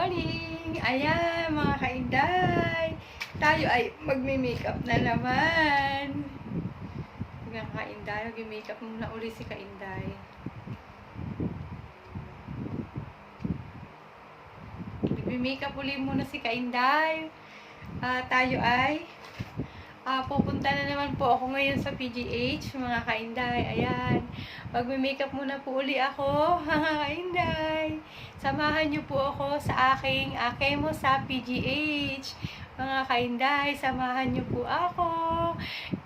morning! Ayan, mga kainday! Tayo ay magme-makeup na naman. Mga kainday, mag-makeup muna uli si kainday. Mag-makeup uli muna si kainday. Tayo ay pupunta na naman po ako ngayon sa PGH, mga kainday. Ayan. Magme-makeup muna po uli ako, mga kainday. Samahan niyo po ako sa aking Kemo sa PGH. Mga kainday, samahan niyo po ako.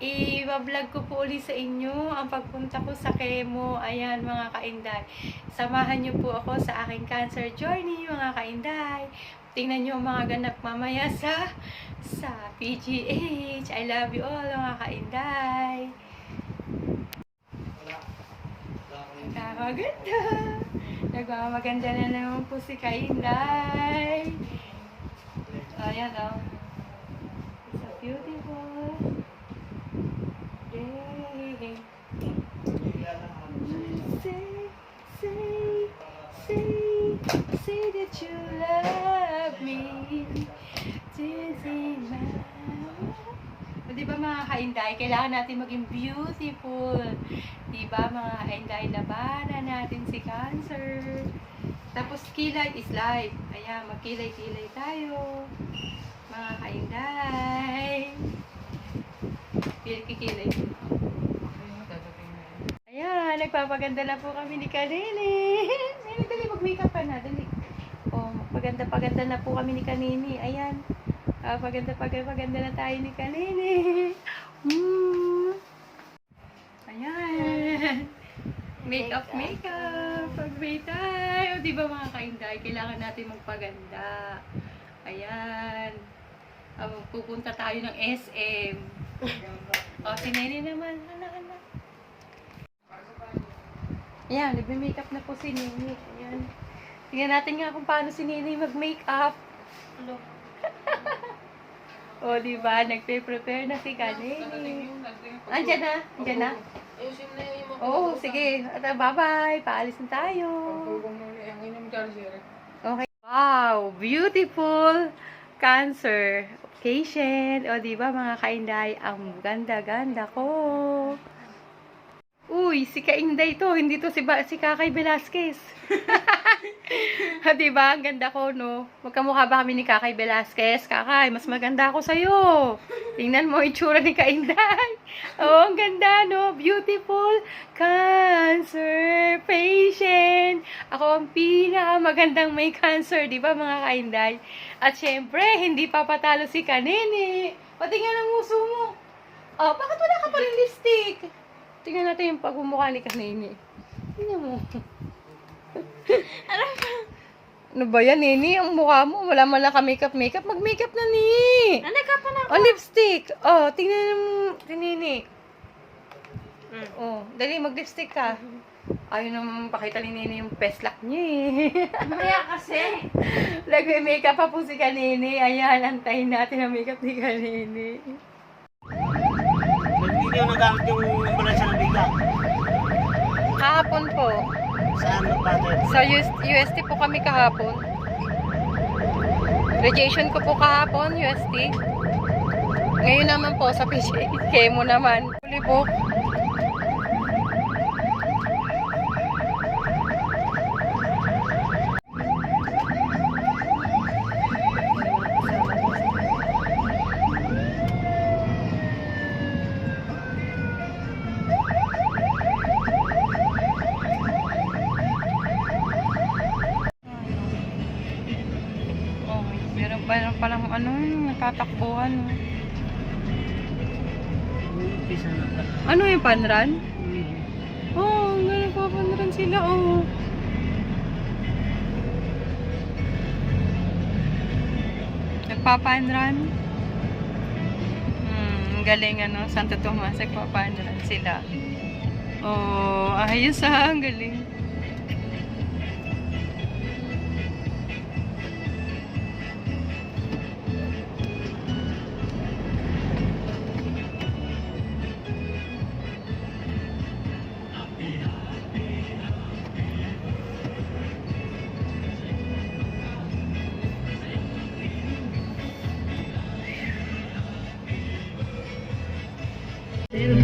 I-vlog ko po uli sa inyo ang pagpunta ko sa Kemo. Ayan, mga kainday. Samahan niyo po ako sa aking cancer journey, mga kainday. Tingnan nyo ang mga ganap mamaya sa PGH. I love you all, mga kainday. Nagmamaganda. Nagmamaganda na naman po si kainday. Ayan o. It's so beautiful day. Say that you love me. Diba mga kainday, kailangan natin maging beautiful. Diba mga kainday, labanan natin si cancer. Tapos kilay is life. Ayan, magkilay-kilay tayo. Mga kainday. Kikilay. Ayan, nagpapaganda na po kami ni Kanini. Dali, mag-makeup pa na, dali. Oh, paganda na po kami ni Kanini. Ayan. Paganda na tayo ni Kanini. Ayan. Makeup. Pag-may tayo. Diba mga kainday, kailangan natin magpaganda. Ayan. Pupunta tayo ng SM. Si Nene naman. Hala. Ayan, nagme-makeup na po si Nene. Ayan. Tingnan natin nga kung paano si Nene mag-makeup. O, diba? Nagpe-prepare na si Kanini. Andiyan na? Oo, sige. Bye-bye. Paalis na tayo. Okay. Wow! Beautiful cancer patient. O, diba mga kainday? Ang ganda-ganda ko. Uy, si Kainday to. Hindi to si Kakay Velasquez. Diba? Ang ganda ko, no? Magkamukha ba kami ni Kakay Velasquez? Kakay, mas maganda ako sa'yo. Tingnan mo itsura ni Kainday. Oh, ang ganda, no? Beautiful cancer patient. Ako ang pinakamagandang may cancer. Diba, mga Kainday? At syempre, hindi papatalo si Kanini. Patingnan ang uso mo. Oh, bakit wala ka pa rin lipstick? Tingnan natin yung pagmumukha ni Kanini. Tingnan mo. Ano ba yan, Nini? Ang mukha mo, wala man lang ka makeup. Mag-makeup na, ni. Nag-makeup na ako. Oh, lipstick. Oh, tingnan mo, Nini. Oh, dali, mag-lipstick ka. Ayaw naman pakita ni Nini yung peslak niya, eh. Maya kasi. Nag-makeup pa po si Kanini. Ayan, antayin natin ang makeup ni Kanini. Hindi nyo nagamit yung ambulansya ng biga. Kahapon po. Saan nagpatid? Sa UST po kami kahapon. Radiation ko po kahapon, UST. Ngayon naman po sa PGH. Chemo naman. Fully book. Meron palang natatakbuhan. Umpisa na pa. Ano yung panran? Oh, nagpapanran sila, oh. Nagpapanran. Galing, Santo Tomas, nagpapanran sila. Oh, ayos ang galing.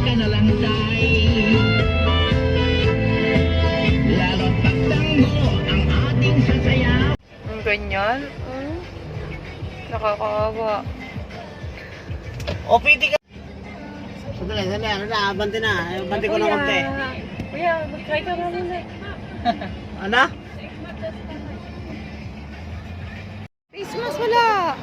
ka na lang, day. Lalo't pagtango ang ating sasayaw. Ang ganyan. Nakakaawa. O, piti ka. Sandali, ano na, abante na. Abante ko na konti. Kuya, mag-try ka na muna. Ano? Face mask wala.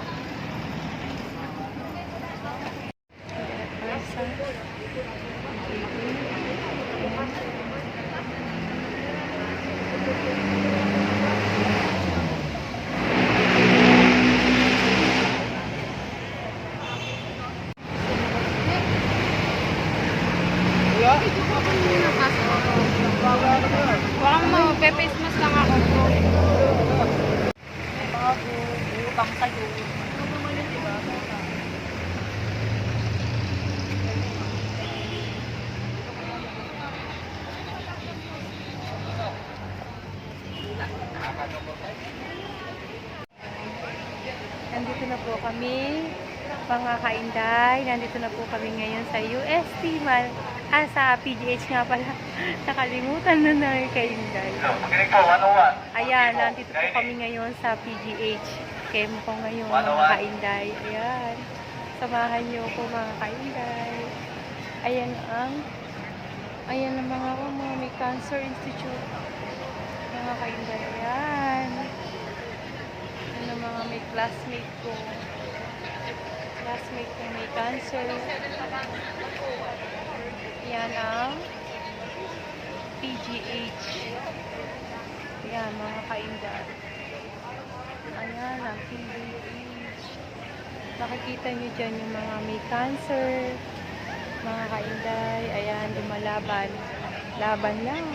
Baka mo, face mask lang ako. Bago, utang sa'yo. Nandito na po kami, mga kainday. Nandito na po kami ngayon sa UST Mall. Sa PGH nga pala. Nakalimutan na na kainday. Ayan, nandito po kami ngayon sa PGH. Kemo ko ngayon, mga kainday. Ayan. Samahan niyo po, mga kainday. Ayan ang mga may Cancer Institute. Mga kainday. Ayan. Ano mga may classmate ko. Classmate ko may cancer. Yan ang PGH. Yan mga kainday. Ayan ang PGH. Makikita nyo dyan yung mga may cancer. Mga kainday. Ayan, lumalaban. Laban lang.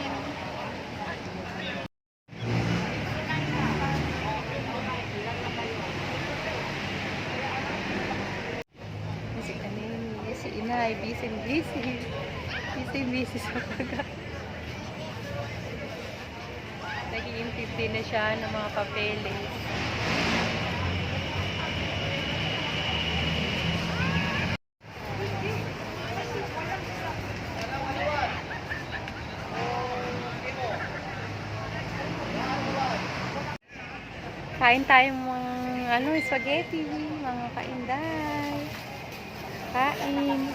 Si inay, busy. Busy sa pagka. Nag-iintindi na siya ng mga papeles. Kain tayong mga spaghetti, mga kainday. Kain.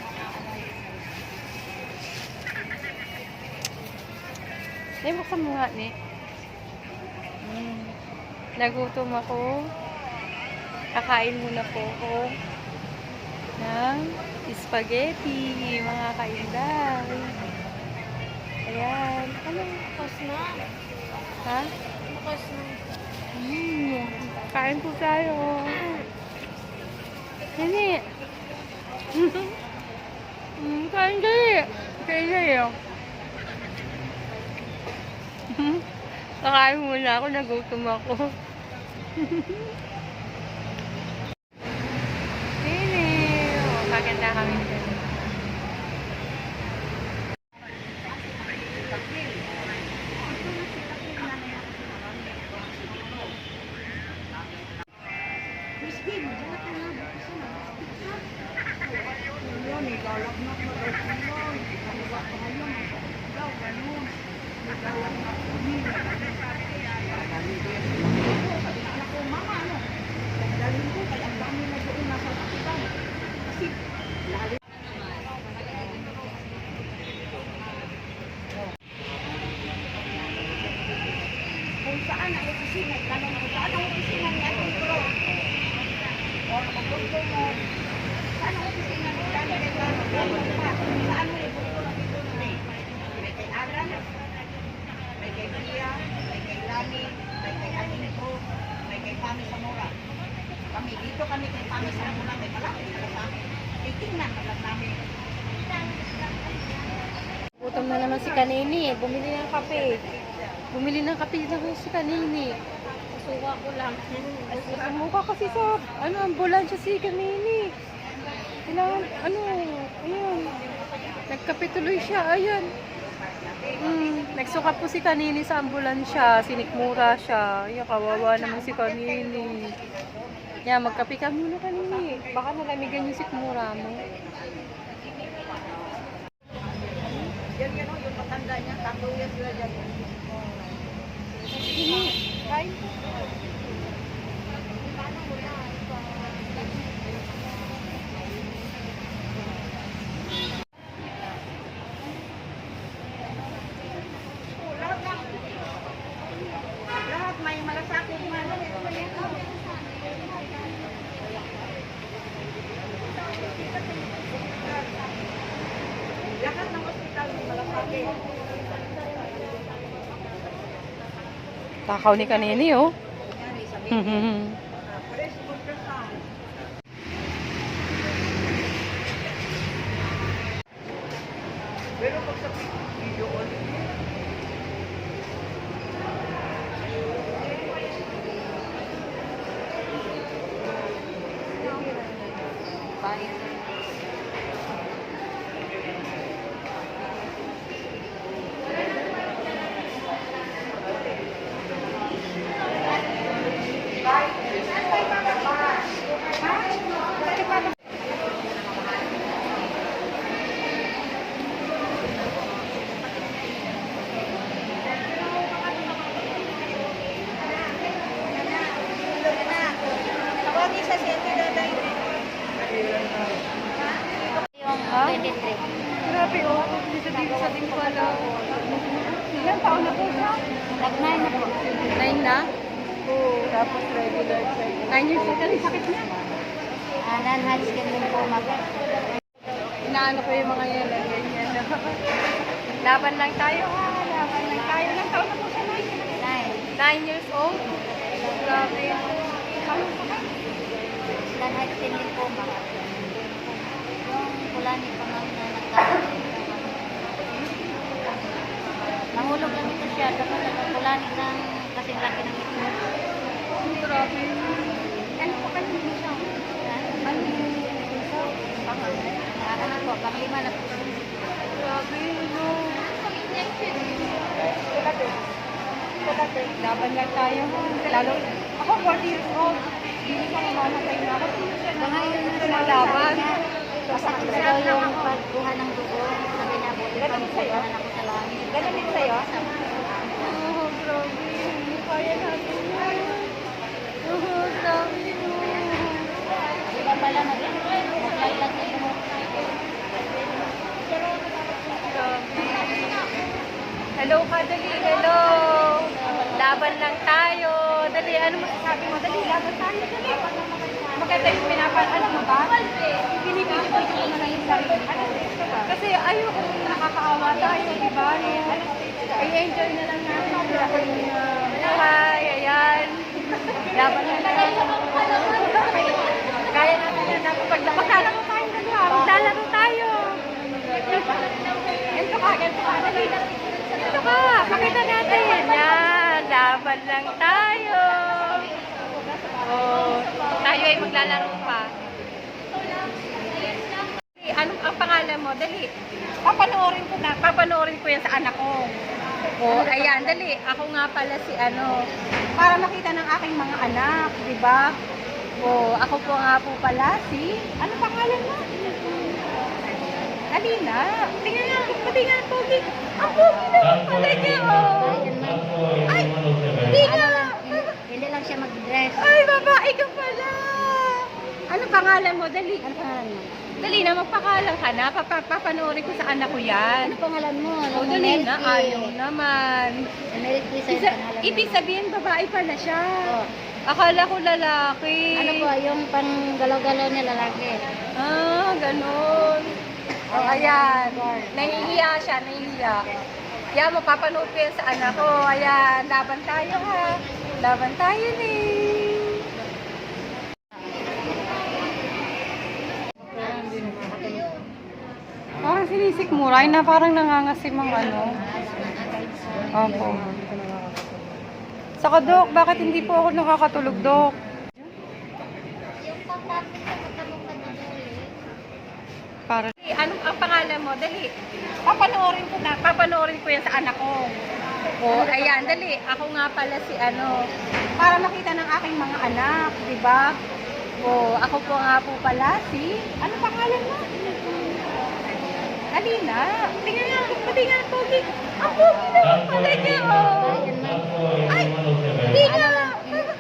Buksan mo nga, ni. Nagutom ako. Kakain muna po ako ng spaghetti, mga kainday. Ayan. Ano? Bukas na. Ha? Bukas na. Kain po tayo. Nini. Kain tayo. Kain tayo. Kakain muna ako, nagutom ako. Nini. Kaganda kami dyan. Saan ang opisina? Tanong ko, saan ang opisina ni Ating Pro? O, kung gusto mo, saan ang opisina ni Ating Pro? Saan mo yung gusto na dito na may kay Alan, may kay Pia, may kay Lani, may kay Ating Pro, may kay Pami Zamora. Kami, dito kami kay Pami Zamora, may malapit na sa amin. Itingnan ka lang namin. Gutom na naman si Kanini. Bumili ng kape. Bumili ng kape na si Kanini. Suwa ko lang. Mukha kasi sa, ambulansya si Kanini. Kailangan, ayun. Nagkape tuloy siya, ayan. Nagsuka po si Kanini sa ambulansya. Sinikmura siya. Ay, kawawa naman si Kanini. Yan, magkape ka muna, Kanini. Baka nalamigan yung sikmura mo. Yan yan, yung matanda niya, tatuya sila dyan. Kain. Lahat may malasakit man. Lahat ng ospital may malasakit. Takaw ni kanini, oh. Kunyari, sabi, Mhm. pares ultrasound. Pero pag sa video, tawagin sa City Daday. Yung Ha? 23. Grabe, oh. Dito sa din ko alam. Ilan taon na po siya? Nag-9 na po. 9 na? Oo. Tapos regular check. 9 years old na rin sakit niya. Non-Hodgkin lymphoma po. Inaano ko yung mga yan. Ganyan. Laban lang tayo, ha? Laban lang tayo. Ilang taon na po siya? 9. 9 years old? Grabe. Ano pa ka? Non-Hodgkin lymphoma. Yung kulani pa nga na nagkakaroon. Nahulog lang ito siya. Tapos nagkulani ng kasing laki ng ito. Grabe. Ano pa ka niya siya? Ano Ano po, pang-5 na po. Grabe, no. Laban lang tayo, ha? Lalo, ako 40 years old. Hindi ka namamatay na ako. Mga yun na Lumalaban. Masakit na daw yung pagkuha ng dugo. Sabi niya, buti pa magpunan ako sa langit. Ganun din sa'yo? Oh, grabe. Hindi kaya natin yan. Oh, grabe, no. Di ba pala maglaglag na yung Hello ka, dali. Hello. Laban lang tayo. Dali, ano masasabi mo? Dali, laban tayo. Dali. Maganda yung alam mo ba? Binibigyan ko na lang yung sarili ko. Kasi ayoko kung nakakaawa tayo, di ba? I-enjoy na lang natin ang buhay. Ayan. Laban lang tayo. Kaya natin yan. Maglalaro tayo. Maglalaro tayo. Ganito ka. Dali. Ito ka, pakita natin. Yan, laban lang tayo. Oh, tayo ay maglalaro pa. Anong ang pangalan mo? Dali. Papanoorin ko yan sa anak ko. Oh, ayan, dali. Ako nga pala si para makita ng aking mga anak, di ba? Oh, ako po nga po pala si, ano pangalan mo? Alina. Tingnan nga, pati nga, pogi. Ang pogi naman pala niya, oh. Ay, hindi nga. Hindi lang siya mag-dress. Ay, babae ka pala. Ano pangalan mo? Dali. Ano pangalan mo? Dali na, magpakalan ka na. Papanoorin ko sa anak ko yan. Ano pangalan mo? Oh, dali na. Ayaw naman. American sa pangalan mo. Ibig sabihin, babae pala siya. Oh. Akala ko lalaki. Ano po, yung panggalaw-galaw niya lalaki. Ah, ganun. Oh, ayan. Nahihiya siya, nahihiya. Kaya mapapanood ko yan sa anak ko. Ayan, laban tayo ha. Laban tayo ni. Parang sinisikmuray na parang nangangasim ang ano. Opo. Saka Dok, bakit hindi po ako nakakatulog, Dok? Yung pagtapos sa katamong kanaduli. Para anong ang pangalan mo? Dali. Papanoorin ko yan sa anak ko. Oh, ayan, dali. Ako nga pala si para makita ng aking mga anak, di ba? Oh, ako po nga po pala si, ano pangalan mo? Dali na. Tingnan nga, pati nga, pogi. Ang pogi naman pala niya, oh. Ay, hindi nga.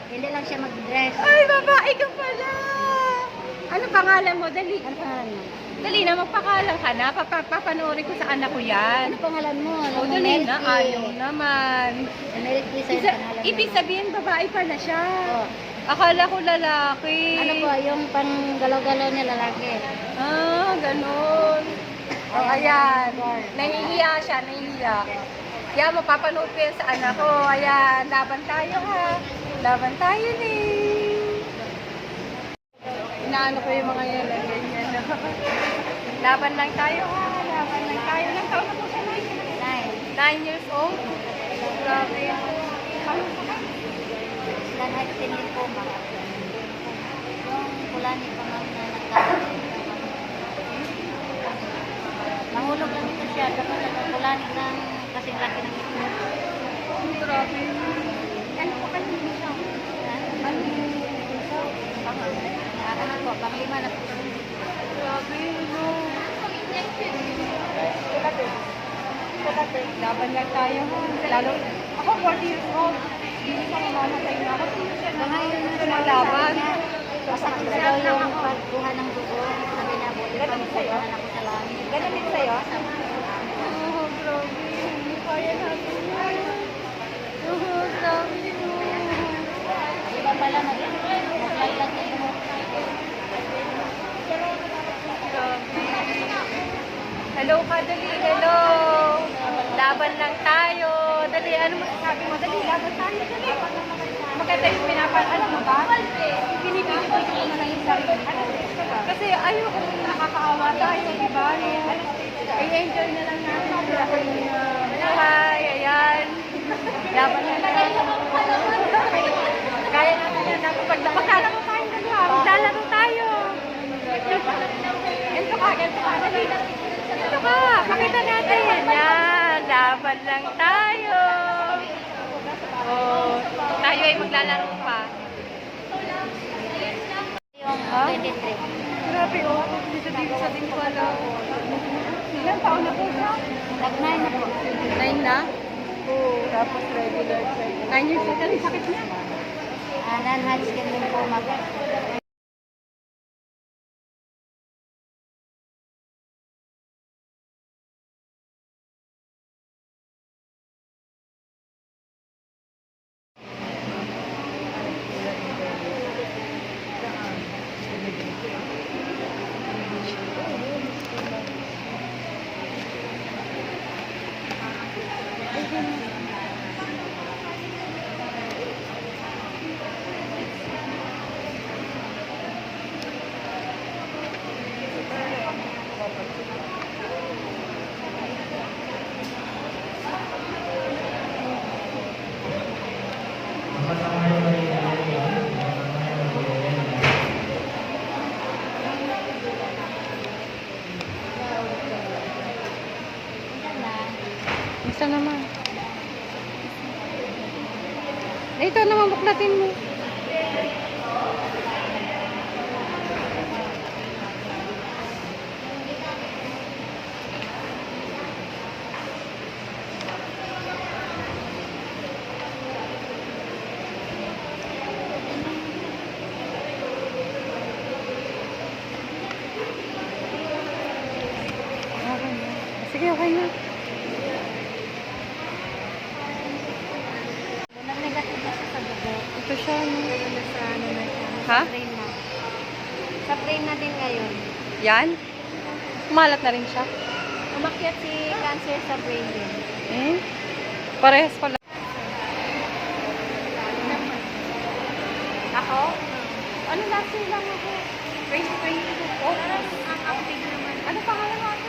Hindi lang siya mag-dress. Ay, babae ka pala. Ano pangalan mo? Dali. Ano pangalan mo? Dali na, magpakalan ka na. Papanoorin ko sa anak ko yan. Ano pangalan mo? O, dali na. Ayaw naman. Melky sa pangalan Ibig mo. sabihin, babae pala siya. Oo. Akala ko lalaki. Ano po, yung pang galaw-galaw niya lalaki. Ah, ganun. O, ayan. Nahihiya siya, nahihiya. Kaya mapapanood ko yan sa anak ko. Ayan, laban tayo ha. Laban tayo ni. Inaano ko yung mga yan, ganyan. No? Laban lang tayo ha. Laban lang tayo. Ilang taon na po siya? 9 years old? Grabe. Kahit hindi po ba? Yung kulani pa nga na nagkakaroon. Nahulog lang ito siya. Dapat nagkulani ng kasing laki ng ito. Grabe. Ano po kasi hindi siya? Ano? Ano po, panglima na po. Grabe, no. Laban lang tayo ha. Lalo, ako 40 years old. Hindi pa mamamatay na ako. Mga yun na Lumalaban. Masakit na daw yung pagkuha ng dugo. Sabi niya, buti pa magkuhanan ako sa langit. Ganun din sa'yo? Oo, grabe. Hindi kaya natin yan. Oo, grabe no. Iba pala naglalaglag na yung Grabe. Hello ka, dali. Hello. Laban lang tayo. Dali, ano masasabi mo? Dali, laban tayo. Dali. Maganda yung alam mo ba? Binibigyan ko yung mga yung sarili. Kasi ayoko nakakaawa tayo, di ba? I-enjoy na lang natin ang buhay. Ayan. Laban lang tayo. Kaya natin yan. Maglalaro tayo. Maglalaro tayo. Ito ka. Dali. Ito ka. Pakita natin. Yan. Laban lang tayo. Oh, tayo ay maglalaro pa. yung Ha? 23. Grabe, oh. Dito sa din ko, alam. Ilang taon na po siya? Nag-9 na po. 9 na? Oo, tapos regular check. 9 years old, ang sakit niya. Non-Hodgkin lymphoma po. Isa naman. Ito naman, buklatin mo. Okay na. Sige, okay na. Nag-negative na siya sa dugo. Ito siya, no? Sa ano na siya. Ha? Sa brain na. Sa brain na din ngayon. Yan? Kumalat na rin siya. Umakyat si cancer sa brain din. Eh? Parehas pala. Ako? Ano last year lang ako? 2022. Oh, ang active naman. Ano pangalan mo ako?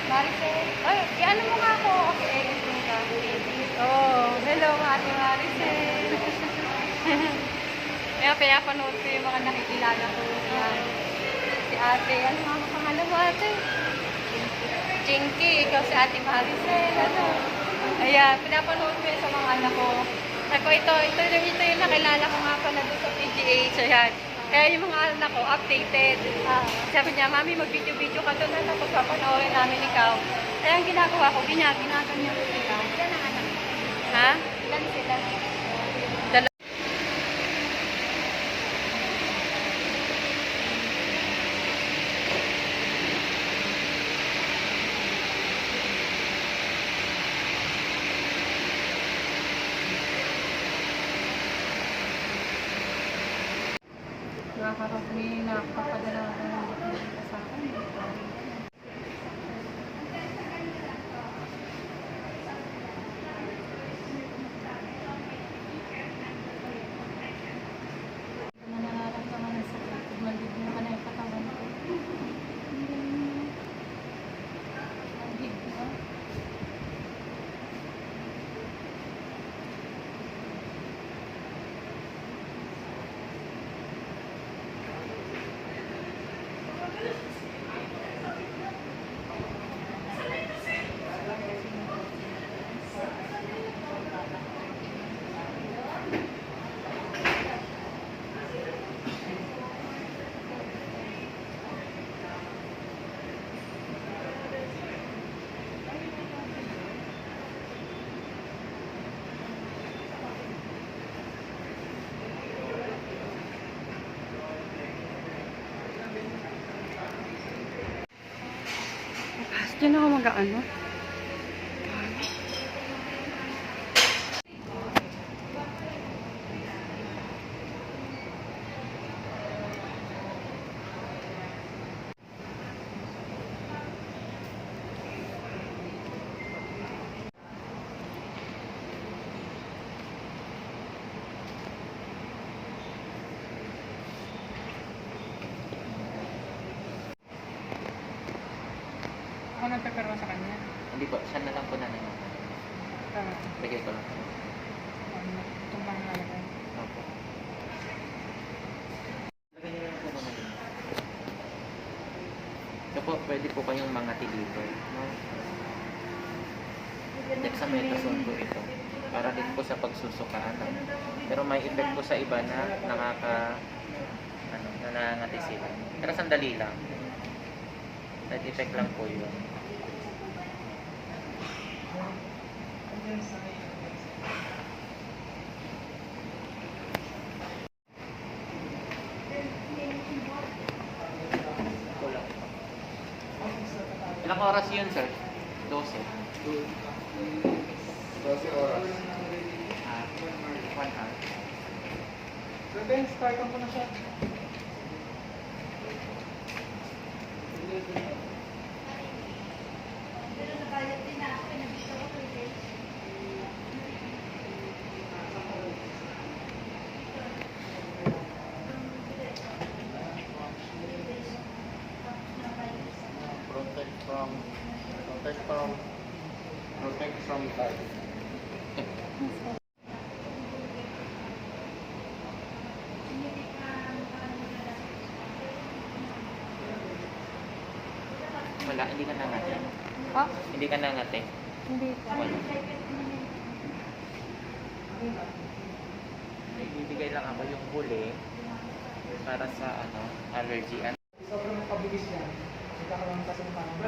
Maricel. Ay, ano mo nga ako? Okay, gusto ka. Oh, hello Ate Maricel. Kaya pinapanood ko yung mga nakikilala ko. Yan. Si ate, ano nga ang pangalan mo ate? Chinky, ikaw si Ate Maricel. Ano? Ayan, pinapanood ko yun sa mga anak ko. Sabi ko, ito yung nakilala ko nga pala doon sa PGH. Ayan. Kaya yung mga anak ko, updated. Sabi niya, Mami, mag-video-video ka doon na tapos papanoorin namin ikaw. Kaya ang ginagawa ko, ginaganyan ko sila. Ilan ang anak? Ha? Ilan sila? Nakakapadala ako ng dokumento sa akin. Ano nararamdaman ng sakit? Maldib mo ka na yung katawan ko. Maldib mo. Diyan ako mag-ano. Ako nagpapirma sa kanya. Hindi po, siya na lang po na naman. Bigay ko lang. Itong mga nalagay. Opo. Lagay niyo lang po naman yun. So po, pwede po kayong mga deliver. No? Dexamethasone po ito. Para din po sa pagsusukaan. No? Pero may effect po sa iba na nangangati sila. Pero sandali lang. Side effect lang po yun. Kulang pa. Ilang oras yun, sir? 12. 12 oras. 1 hour. Then, start ko na siya. Protect from type. Wala, hindi ka nangate. Ha? Hindi ka nangate. Hindi. Wala. Ibibigay lang ako yung huli para sa allergy. Sobrang pabilis niya. Kita ka lang kasi parang